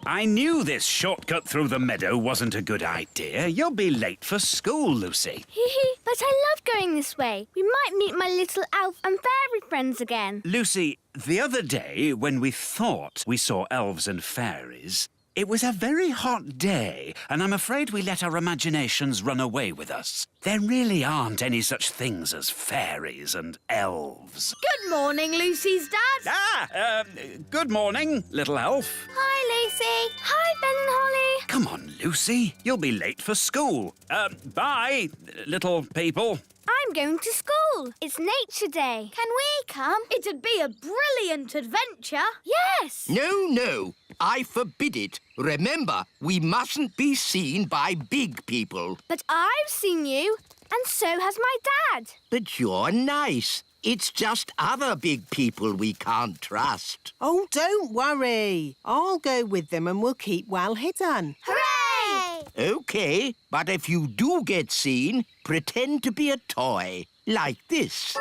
I knew this shortcut through the meadow wasn't a good idea. You'll be late for school, Lucy. But I love going this way. We might meet my little elf and fairy friends again. Lucy, the other day, when we thought we saw elves and fairies, it was a very hot day, and I'm afraid we let our imaginations run away with us. There really aren't any such things as fairies and elves. Good morning, Lucy's dad. Good morning, little elf. Hi, Lucy. Hi, Ben and Holly. Come on, Lucy. You'll be late for school. Bye, little people. I'm going to school. It's Nature Day. Can we come? It'd be a brilliant adventure. Yes. No. I forbid it. Remember, we mustn't be seen by big people. But I've seen you, and so has my dad. But you're nice. It's just other big people we can't trust. Oh, don't worry. I'll go with them and we'll keep well hidden. Hooray! OK, but if you do get seen, pretend to be a toy. Like this.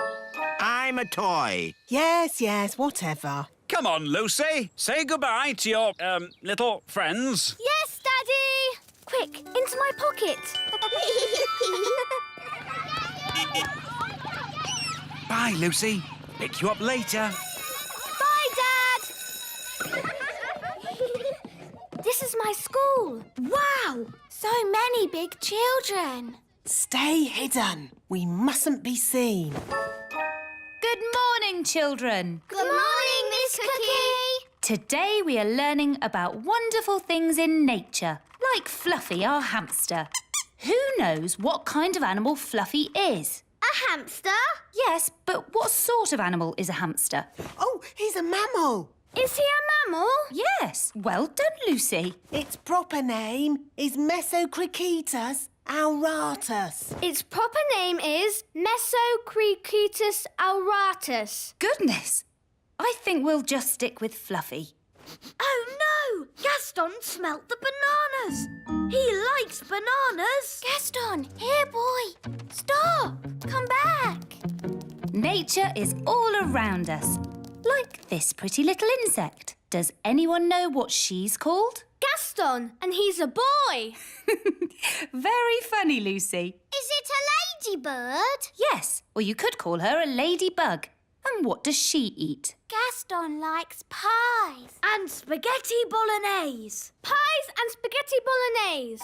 I'm a toy. Yes, whatever. Come on, Lucy. Say goodbye to your, little friends. Yes, Daddy! Quick, into my pocket. Bye, Lucy. Pick you up later. Bye, Dad! This is my school. Wow! So many big children. Stay hidden. We mustn't be seen. Good morning, children. Good morning, Miss Cookie. Today we are learning about wonderful things in nature, like Fluffy, our hamster. Who knows what kind of animal Fluffy is? A hamster? Yes, but what sort of animal is a hamster? Oh, he's a mammal. Is he a mammal? Yes, well done, Lucy. Its proper name is Mesocricetus auratus. Its proper name is Mesocricetus auratus. Goodness, I think we'll just stick with Fluffy. Oh, no! Gaston smelt the bananas. He likes bananas. Gaston, here, boy. Stop. Come back. Nature is all around us, like this pretty little insect. Does anyone know what she's called? Gaston, and he's a boy. Very funny, Lucy. Is it a ladybird? Yes, or you could call her a ladybug. And what does she eat? Gaston likes pies. And spaghetti bolognese. Pies and spaghetti bolognese.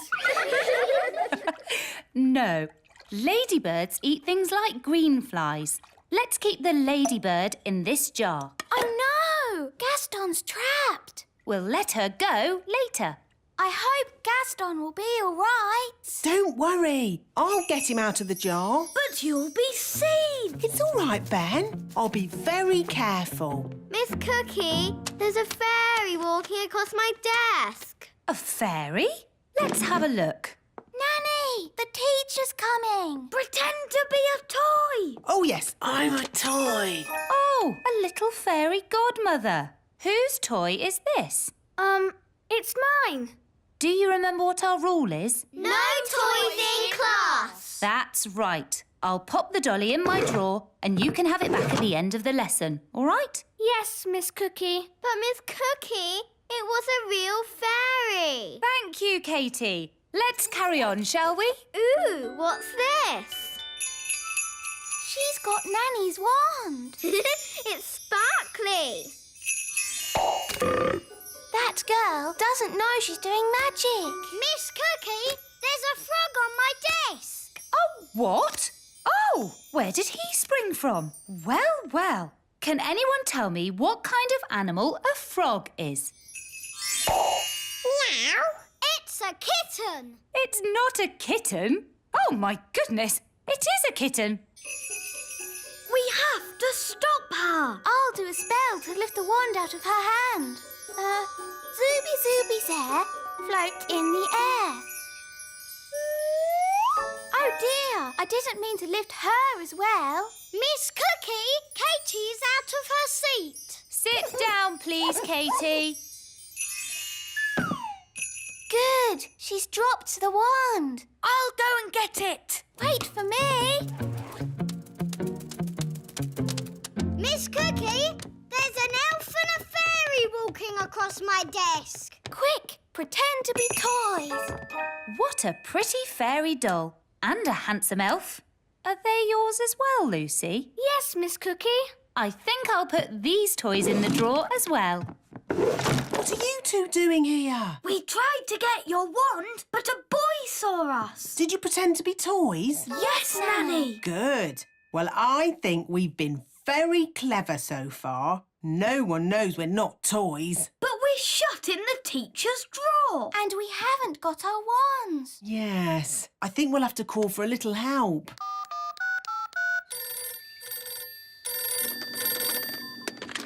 No, ladybirds eat things like green flies. Let's keep the ladybird in this jar. Oh, no! Gaston's trapped. We'll let her go later. I hope Gaston will be all right. Don't worry. I'll get him out of the jar. But you'll be seen. It's all right, Ben. I'll be very careful. Miss Cookie, there's a fairy walking across my desk. A fairy? Let's have a look. Nanny, the teacher's coming. Pretend to be a toy. Oh, yes, I'm a toy. Oh, a little fairy godmother. Whose toy is this? It's mine. Do you remember what our rule is? No toys in class. That's right. I'll pop the dolly in my drawer and you can have it back at the end of the lesson, all right? Yes, Miss Cookie. But Miss Cookie, it was a real fairy. Thank you, Katie. Let's carry on, shall we? Ooh, what's this? She's got Nanny's wand. It's sparkly. That girl doesn't know she's doing magic. Miss Cookie, there's a frog on my desk. Oh, what? Oh, where did he spring from? Well. Can anyone tell me what kind of animal a frog is? Meow. It's a kitten. It's not a kitten. Oh, my goodness. It is a kitten. We have to stop her. I'll do a spell to lift the wand out of her hand. Zooby Zooby's hair float in the air. Oh dear, I didn't mean to lift her as well. Miss Cookie, Katie's out of her seat. Sit down, please, Katie. Good, she's dropped the wand. I'll go and get it. Wait for me. Miss Cookie, there's an elf and a fairy walking across my desk. Quick, pretend to be toys. What a pretty fairy doll. And a handsome elf. Are they yours as well, Lucy? Yes, Miss Cookie. I think I'll put these toys in the drawer as well. What are you two doing here? We tried to get your wand, but a boy saw us. Did you pretend to be toys? Yes, Nanny. Good. Well, I think we've been very clever so far. No one knows we're not toys. But we're shut in the teacher's drawer. And we haven't got our wands. Yes. I think we'll have to call for a little help.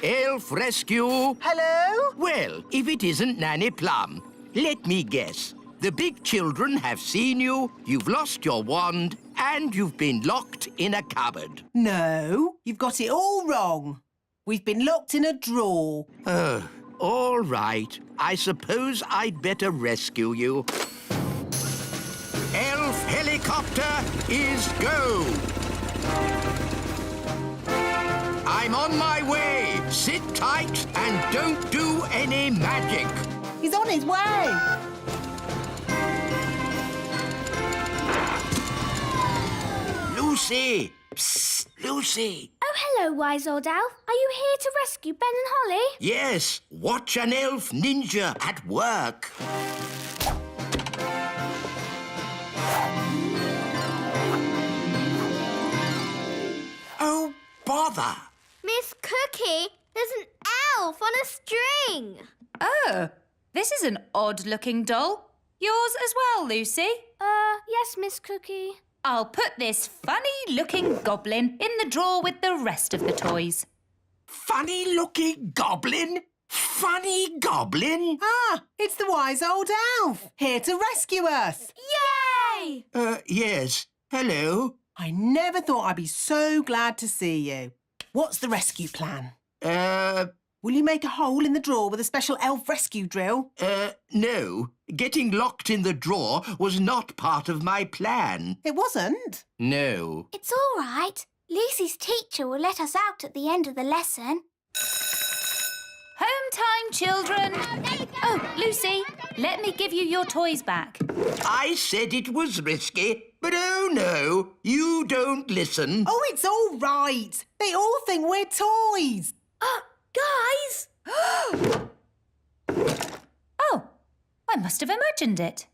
Elf rescue. Hello? Well, if it isn't Nanny Plum, let me guess. The big children have seen you, you've lost your wand, and you've been locked in a cupboard. No, you've got it all wrong. We've been locked in a drawer. Oh, all right. I suppose I'd better rescue you. Elf helicopter is go! I'm on my way. Sit tight and don't do any magic. He's on his way. Lucy! Psst, Lucy! Oh, hello, wise old elf. Are you here to rescue Ben and Holly? Yes, watch an elf ninja at work. Oh, bother! Miss Cookie, there's an elf on a string. Oh, this is an odd-looking doll. Yours as well, Lucy? Yes, Miss Cookie. I'll put this funny-looking goblin in the drawer with the rest of the toys. Funny-looking goblin? Funny goblin? Ah, it's the wise old elf, here to rescue us. Yay! Yes. Hello? I never thought I'd be so glad to see you. What's the rescue plan? Will you make a hole in the drawer with a special elf rescue drill? No. Getting locked in the drawer was not part of my plan. It wasn't. No. It's all right. Lucy's teacher will let us out at the end of the lesson. Home time, children. Oh, Lucy, let me give you your toys back. I said it was risky, but oh no, you don't listen. Oh, it's all right. They all think we're toys. Guys! Oh, I must have imagined it.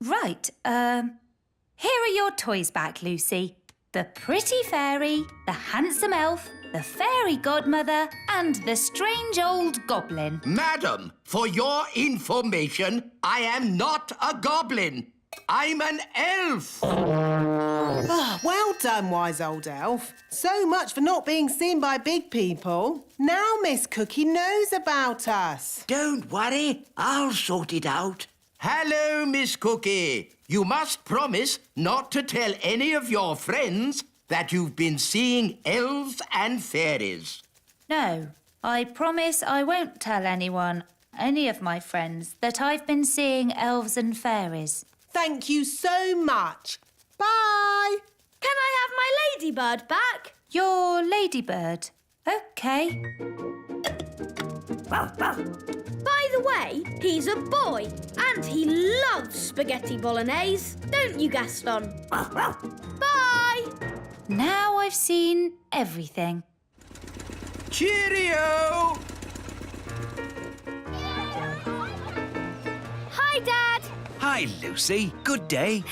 Right, here are your toys back, Lucy. The pretty fairy, the handsome elf, the fairy godmother, and the strange old goblin. Madam, for your information, I am not a goblin. I'm an elf. Ah, well done, wise old elf. So much for not being seen by big people. Now Miss Cookie knows about us. Don't worry, I'll sort it out. Hello, Miss Cookie. You must promise not to tell any of your friends that you've been seeing elves and fairies. No, I promise I won't tell any of my friends, that I've been seeing elves and fairies. Thank you so much. Bye. Can I have my ladybird back? Your ladybird. OK. By the way, he's a boy and he loves spaghetti bolognese. Don't you, Gaston? Bye! Now I've seen everything. Cheerio! Hi, Dad. Hi, Lucy. Good day.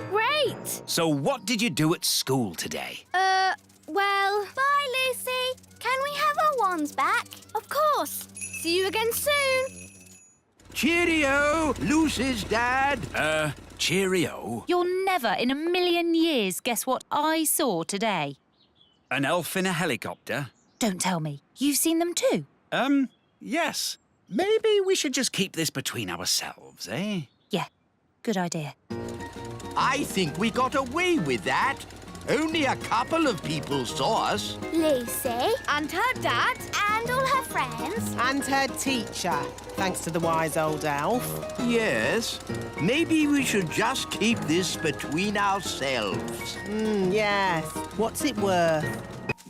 Great. So what did you do at school today? Well... Bye, Lucy. Can we have our wands back? Of course. See you again soon. Cheerio, Lucy's dad. Cheerio. You'll never in a million years guess what I saw today. An elf in a helicopter? Don't tell me. You've seen them too? Yes. Maybe we should just keep this between ourselves, eh? Yeah, good idea. I think we got away with that. Only a couple of people saw us. Lucy. And her dad. And all her friends. And her teacher, thanks to the wise old elf. Yes. Maybe we should just keep this between ourselves. Yes. What's it worth?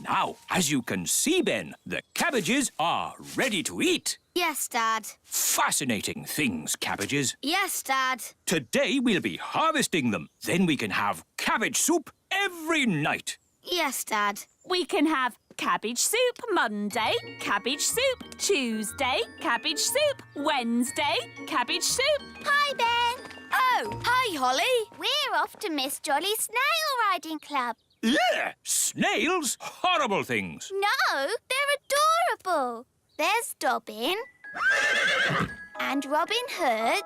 Now, as you can see, Ben, the cabbages are ready to eat. Yes, Dad. Fascinating things, cabbages. Yes, Dad. Today we'll be harvesting them. Then we can have cabbage soup every night. Yes, Dad. We can have cabbage soup Monday, cabbage soup Tuesday, cabbage soup Wednesday, cabbage soup... Hi, Ben. Oh, hi, Holly. We're off to Miss Jolly's Snail Riding Club. Ugh, snails? Horrible things. No, they're adorable. There's Dobbin. And Robin Hood.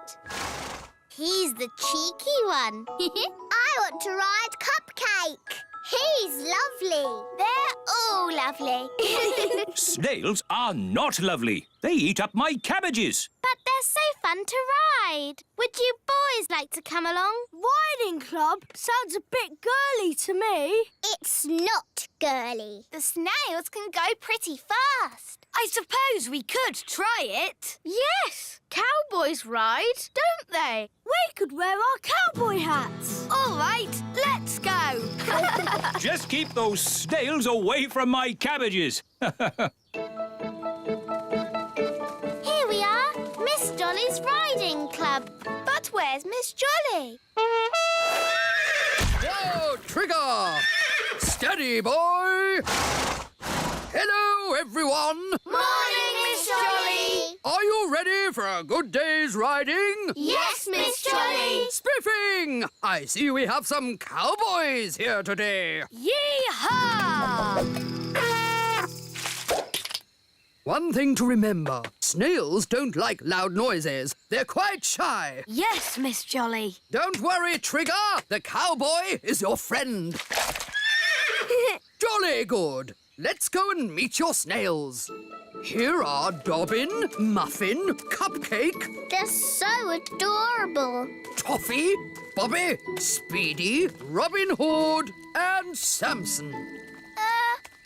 He's the cheeky one. I want to ride Cupcake. He's lovely. They're all lovely. Snails are not lovely. They eat up my cabbages. But they're so fun to ride. Would you boys like to come along? Riding club sounds a bit girly to me. It's not girly. The snails can go pretty fast. I suppose we could try it. Yes, cowboys ride, don't they? We could wear our cowboy hats. All right, let's go. Just keep those snails away from my cabbages. Here we are, Miss Jolly's Riding Club. But where's Miss Jolly? Whoa, Trigger! Steady, boy! Hello, everyone! Morning, Miss Jolly. Are you ready for a good day's riding? Yes, Miss Jolly. Spiffing! I see we have some cowboys here today. Yee-haw! One thing to remember, snails don't like loud noises. They're quite shy. Yes, Miss Jolly. Don't worry, Trigger. The cowboy is your friend. Jolly good. Let's go and meet your snails. Here are Dobbin, Muffin, Cupcake, They're so adorable. Toffee, Bobby, Speedy, Robin Hood, and Samson.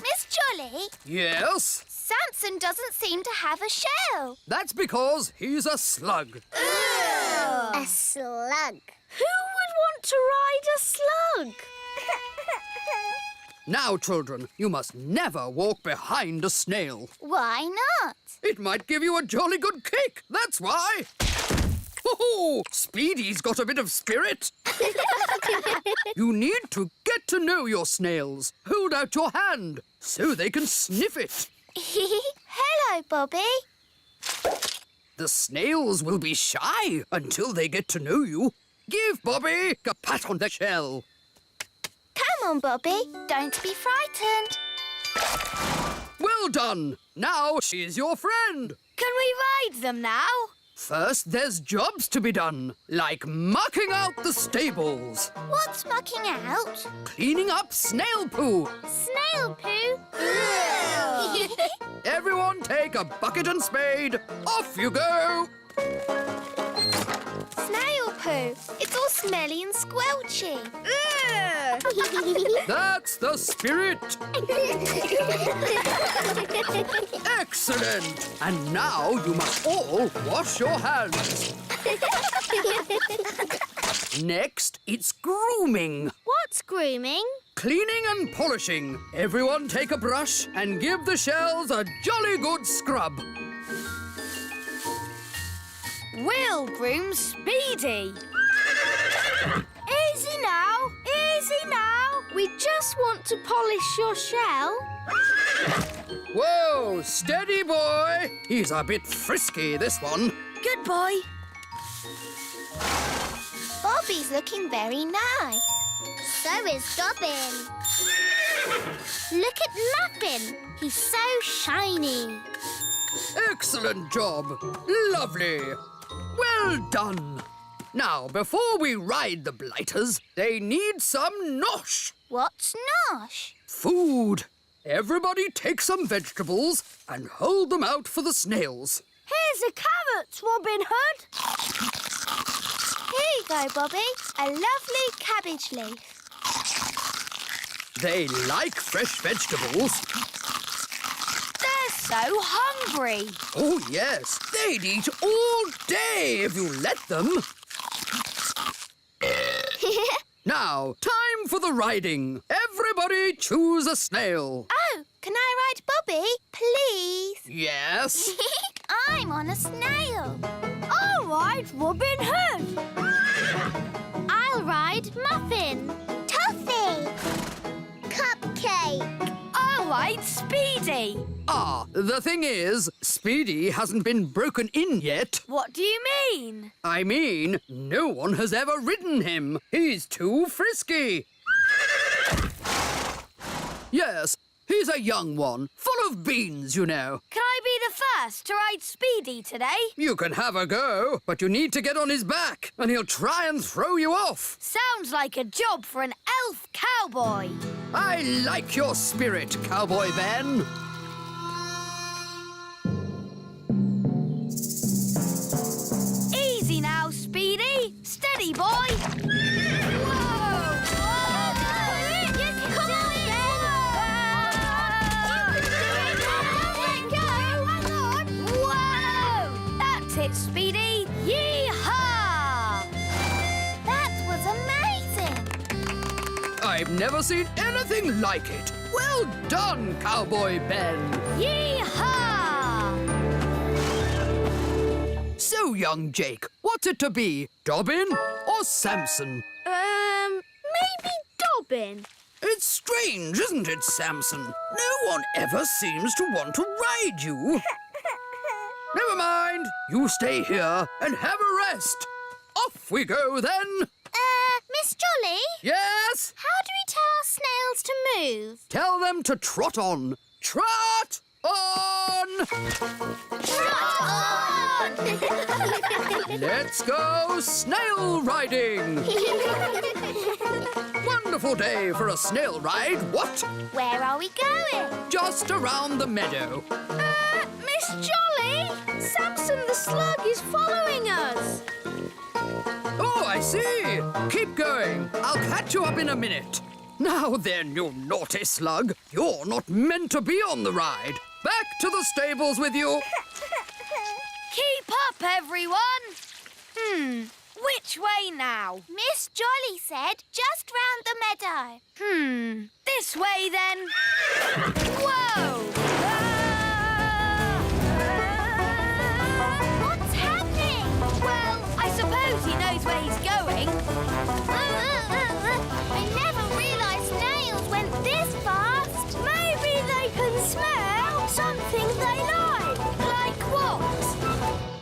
Miss Jolly, Yes, Samson doesn't seem to have a shell. that's because he's a slug. A slug. Who would want to ride a slug? Now, children, you must never walk behind a snail. Why not? It might give you a jolly good kick, that's why. Oh, Speedy's got a bit of spirit. You need to get to know your snails. Hold out your hand so they can sniff it. Hello, Bobby. The snails will be shy until they get to know you. Give Bobby a pat on the shell. Come on, Bobby. Don't be frightened. Well done. Now she's your friend. Can we ride them now? First, there's jobs to be done, like mucking out the stables, What's mucking out? cleaning up snail poo. Snail poo. Everyone take a bucket and spade. Off you go. Snail poo. It's all smelly and squelchy. That's the spirit. Excellent. And now you must all wash your hands. Next, it's grooming. What's grooming? Cleaning and polishing. Everyone take a brush and give the shells a jolly good scrub. We'll groom Speedy. Easy now, easy now. We just want to polish your shell. Whoa, steady boy. He's a bit frisky, this one. Good boy. Bobby's looking very nice. So is Dobbin. Look at Muffin. He's so shiny. Excellent job. Lovely. Well done. Now, before we ride the blighters, they need some nosh. What's nosh? Food. Everybody take some vegetables and hold them out for the snails. Here's a carrot, Robin Hood. Here you go, Bobby. A lovely cabbage leaf. They like fresh vegetables. They're so hungry. Oh, yes. They'd eat all day if you let them. Now, time for the riding. Everybody choose a snail. Oh, Bobby, please. Yes? I'm on a snail. All right, Robin Hood. I'll ride Muffin. Toffee. Cupcake. All right, Speedy. Ah, the thing is, Speedy hasn't been broken in yet. What do you mean? I mean, no one has ever ridden him. He's too frisky. Yes, he's a young one, full of beans, you know. Can I be the first to ride Speedy today? You can have a go, but you need to get on his back, and he'll try and throw you off. Sounds like a job for an elf cowboy. I like your spirit, Cowboy Ben. Easy now, Speedy. Steady, boy. Whoa! Come on, Ben! Whoa! That's it, Speedy. Yee-haw! That was amazing. I've never seen anything like it. Well done, Cowboy Ben. Yee-haw! So, young Jake, what's it to be? Dobbin or Samson? Maybe Dobbin. It's strange, isn't it, Samson? No one ever seems to want to ride you. Never mind. You stay here and have a rest. Off we go, then. Miss Jolly? Yes? How do we tell our snails to move? Tell them to trot on. Trot on! Trot on! Let's go snail riding! Wonderful day for a snail ride, what? Where are we going? Just around the meadow. Miss Jolly! Samson the slug is following us. Oh, I see. Keep going. I'll catch you up in a minute. Now then, you naughty slug. You're not meant to be on the ride. Back to the stables with you. Keep up, everyone. Which way now? Miss Jolly said just round the meadow. This way then. Whoa! What's happening? Well, I suppose he knows where he's going. I never realised snails went this fast. Maybe they can smell something they like. Like what?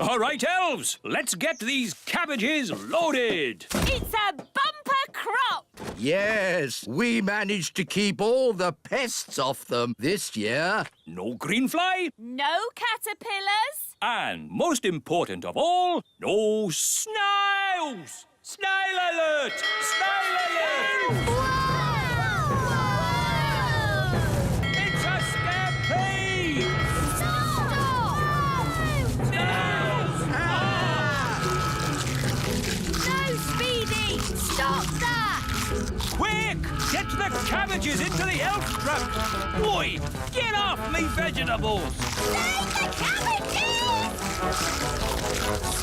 All right, elves, let's get these cabbages loaded. It's a bumper crop. Yes, we managed to keep all the pests off them this year. No green fly, No caterpillars. and most important of all, no snails. Snail alert! Snail alert! It's a stampede! Snails! No, Speedy! Stop that! Quick! Get the cabbages into the elf truck! Boy, get off me vegetables!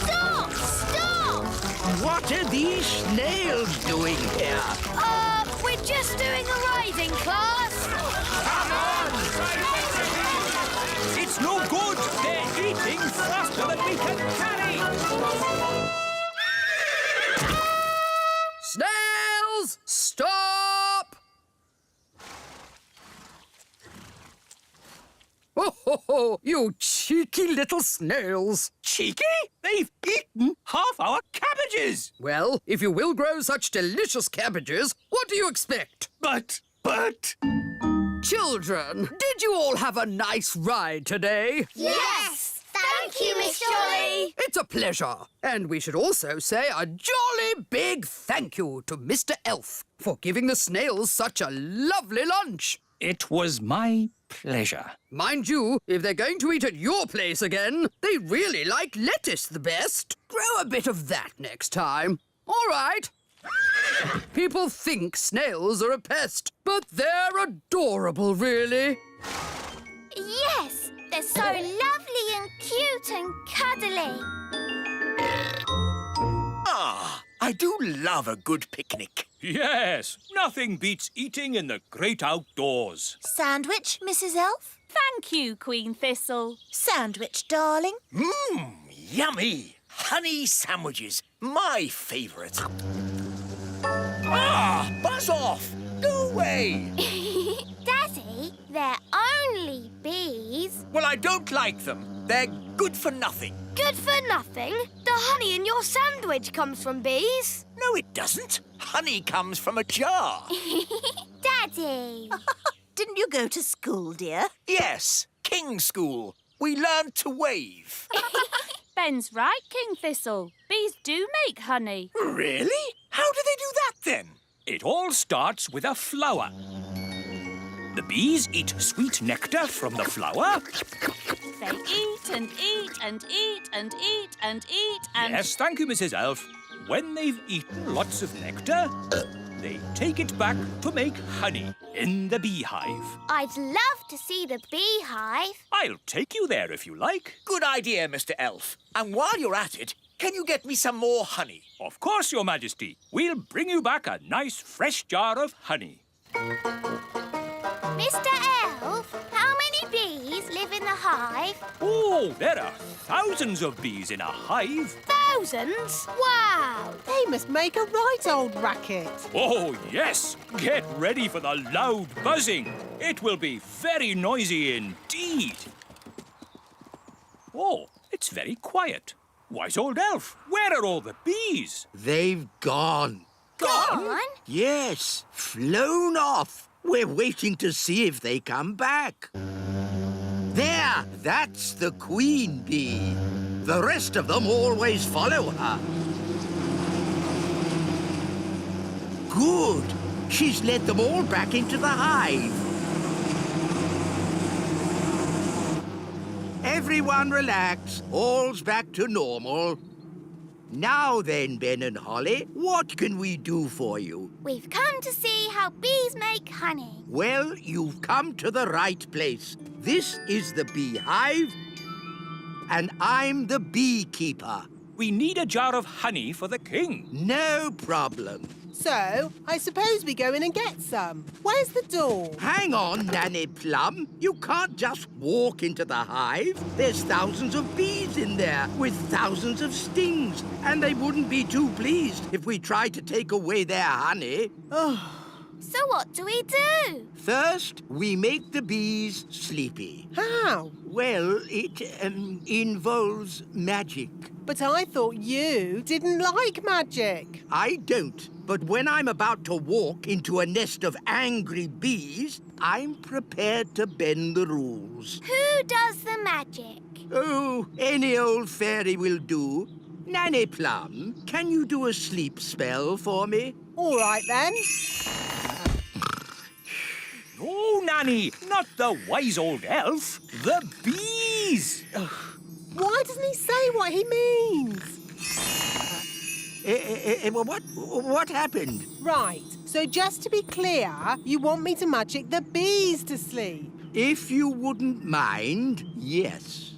Stop! Stop! What are these snails doing here? We're just doing a riding class. Come on! It's no good! They're eating faster than we can carry! Snails, stop! Oh, you cheeky little snails. Cheeky? They've eaten half our cabbages! Well, if you will grow such delicious cabbages, what do you expect? But... Children, did you all have a nice ride today? Yes! Thank you, Miss Jolly! It's a pleasure. And we should also say a jolly big thank you to Mr. Elf for giving the snails such a lovely lunch. It was my pleasure. Mind you, if they're going to eat at your place again, they really like lettuce the best. Grow a bit of that next time. All right. People think snails are a pest, but they're adorable, really. Yes, they're so lovely and cute and cuddly. Ah, I do love a good picnic. Yes, nothing beats eating in the great outdoors. Sandwich, Mrs. Elf? Thank you, Queen Thistle. Sandwich, darling? Mmm, yummy. Honey sandwiches, my favourite. Ah, buzz off. Go away. Daddy, they're only bees. Well, I don't like them. They're good for nothing. Good for nothing? The honey in your sandwich comes from bees. No, it doesn't. Honey comes from a jar. Daddy. Didn't you go to school, dear? Yes, King School. We learned to wave. Ben's right, King Thistle. Bees do make honey. Really? How do they do that, then? It all starts with a flower. The bees eat sweet nectar from the flower. They eat and eat and eat and eat and eat and... Yes, thank you, Mrs. Elf. When they've eaten lots of nectar, they take it back to make honey in the beehive. I'd love to see the beehive. I'll take you there if you like. Good idea, Mr. Elf. And while you're at it, can you get me some more honey? Of course, Your Majesty. We'll bring you back a nice fresh jar of honey. Mr. Elf, how many bees live in the hive? Oh, there are thousands of bees in a hive. Thousands? Wow! They must make a right old racket. Oh, yes. Get ready for the loud buzzing. It will be very noisy indeed. Oh, it's very quiet. Wise old elf, where are all the bees? They've gone. Gone? Yes, flown off. We're waiting to see if they come back. There, that's the queen bee. The rest of them always follow her. Good. She's led them all back into the hive. Everyone relax. All's back to normal. Now then, Ben and Holly, what can we do for you? We've come to see how bees make honey. Well, you've come to the right place. This is the beehive, and I'm the beekeeper. We need a jar of honey for the king. No problem. So, I suppose we go in and get some. Where's the door? Hang on, Nanny Plum. You can't just walk into the hive. There's thousands of bees in there with thousands of stings, and they wouldn't be too pleased if we tried to take away their honey. So what do we do? First, we make the bees sleepy. How? Well, it involves magic. But I thought you didn't like magic. I don't. But when I'm about to walk into a nest of angry bees, I'm prepared to bend the rules. Who does the magic? Oh, any old fairy will do. Nanny Plum, can you do a sleep spell for me? All right, then. No, Nanny, not the wise old elf. The bees. Why doesn't he say what he means? What happened? Right, so just to be clear, you want me to magic the bees to sleep? If you wouldn't mind, yes.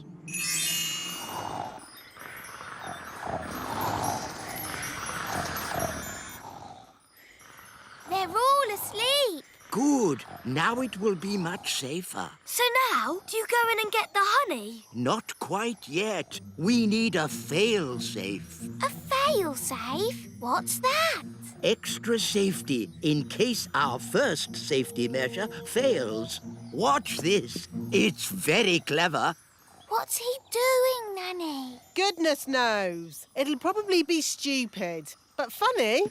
They're all asleep. Good. Now it will be much safer. So now, do you go in and get the honey? Not quite yet. We need a fail-safe. A fail-safe? What's that? Extra safety in case our first safety measure fails. Watch this. It's very clever. What's he doing, Nanny? Goodness knows. It'll probably be stupid, but funny.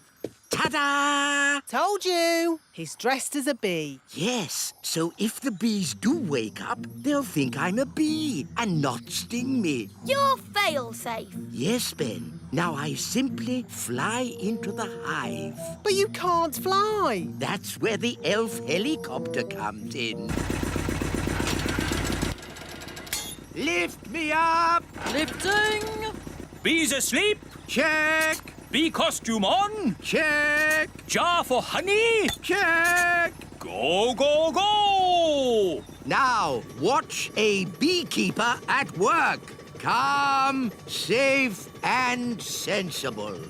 Ta-da! Told you. He's dressed as a bee. Yes, so if the bees do wake up, they'll think I'm a bee and not sting me. You're fail-safe. Yes, Ben. Now I simply fly into the hive. But you can't fly. That's where the elf helicopter comes in. Lift me up! Lifting. Bees asleep. Check! Bee costume on. Check! Jar for honey. Check! Go, go, go! Now, watch a beekeeper at work. Calm, safe, and sensible.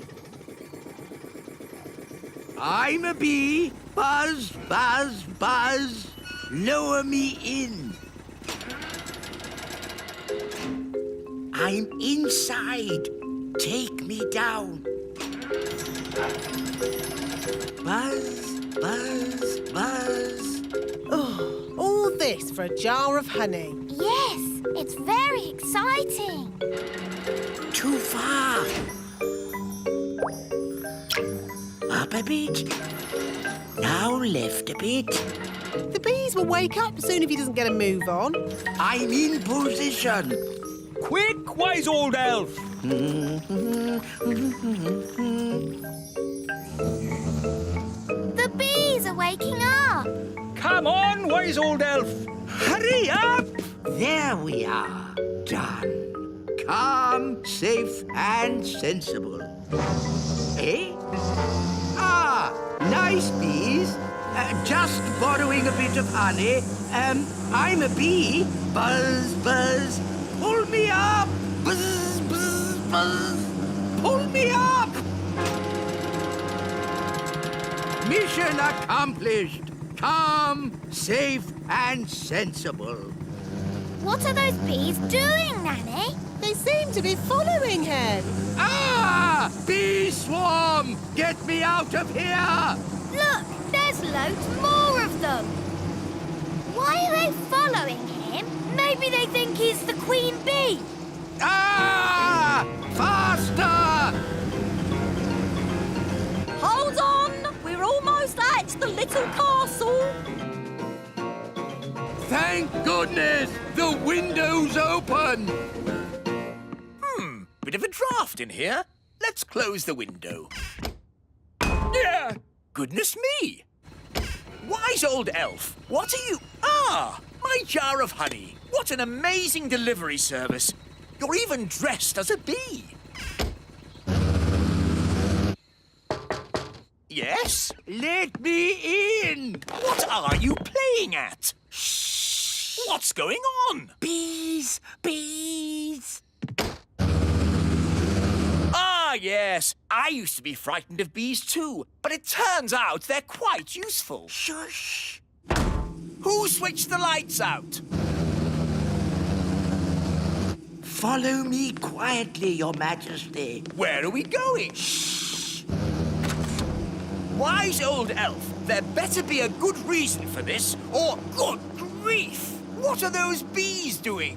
I'm a bee. Buzz, buzz, buzz. Lower me in. I'm inside. Take me down. Buzz, buzz, buzz. Oh, all this for a jar of honey. Yes, it's very exciting. Too far. Up a bit. Now left a bit. The bees will wake up soon if he doesn't get a move on. I'm in position. Quick, wise old elf! The bees are waking up. Come on, wise old elf! Hurry up! There we are. Done. Calm, safe, and sensible. Eh? Ah, nice bees. Just borrowing a bit of honey. I'm a bee. Buzz, buzz. Pull me up. Buzz, buzz, buzz. Pull me up. Mission accomplished. Calm, safe, and sensible. What are those bees doing, Nanny? They seem to be following him. Ah! Bee swarm! Get me out of here! Look, there's loads more of them. Why are they following him? Maybe they think he's the queen bee. Ah! Faster! Hold on! We're almost at the little castle. Thank goodness! The window's open! Bit of a draft in here. Let's close the window. Yeah! Goodness me! Wise old elf, what are you... Ah! My jar of honey. What an amazing delivery service. You're even dressed as a bee. Yes? Let me in! What are you playing at? Shh! What's going on? Bees! Bees! Ah, yes. I used to be frightened of bees too, but it turns out they're quite useful. Shush! Who switched the lights out? Follow me quietly, Your Majesty. Where are we going? Shh! Wise old elf, there better be a good reason for this, or good grief! What are those bees doing?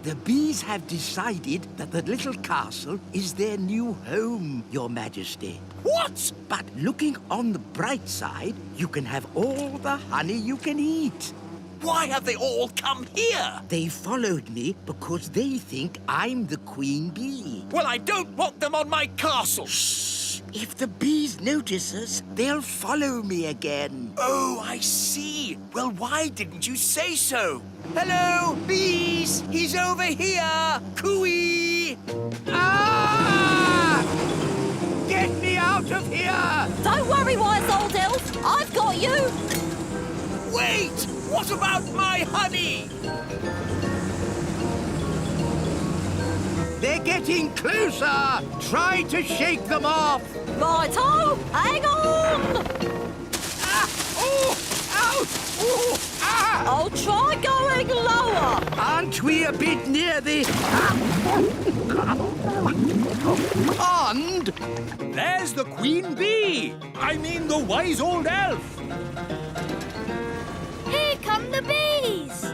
The bees have decided that the little castle is their new home, Your Majesty. What? But looking on the bright side, you can have all the honey you can eat. Why have they all come here? They followed me because they think I'm the queen bee. Well, I don't want them on my castle. Shh! If the bees notice us, they'll follow me again. Oh, I see. Well, why didn't you say so? Hello, bees! He's over here! Cooey! Ah! Get me out of here! Don't worry, wise old elf. I've got you. Wait! What about my honey? They're getting closer! Try to shake them off! Righto, hang on. Ah! Oh! Ouch! Oh! Ah! I'll try going lower. Aren't we a bit near the... pond? There's the queen bee! I mean the wise old elf! Here come the bees.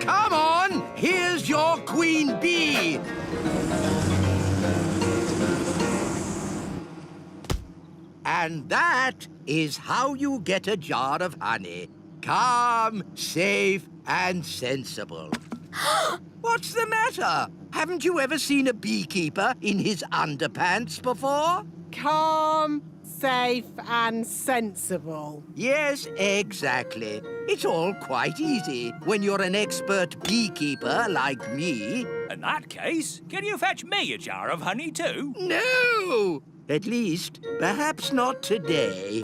Come on! Here's your queen bee! And that is how you get a jar of honey. Calm, safe, and sensible. What's the matter? Haven't you ever seen a beekeeper in his underpants before? Calm, safe, and sensible. Yes, exactly. It's all quite easy when you're an expert beekeeper like me. In that case, can you fetch me a jar of honey too? No! At least, perhaps not today.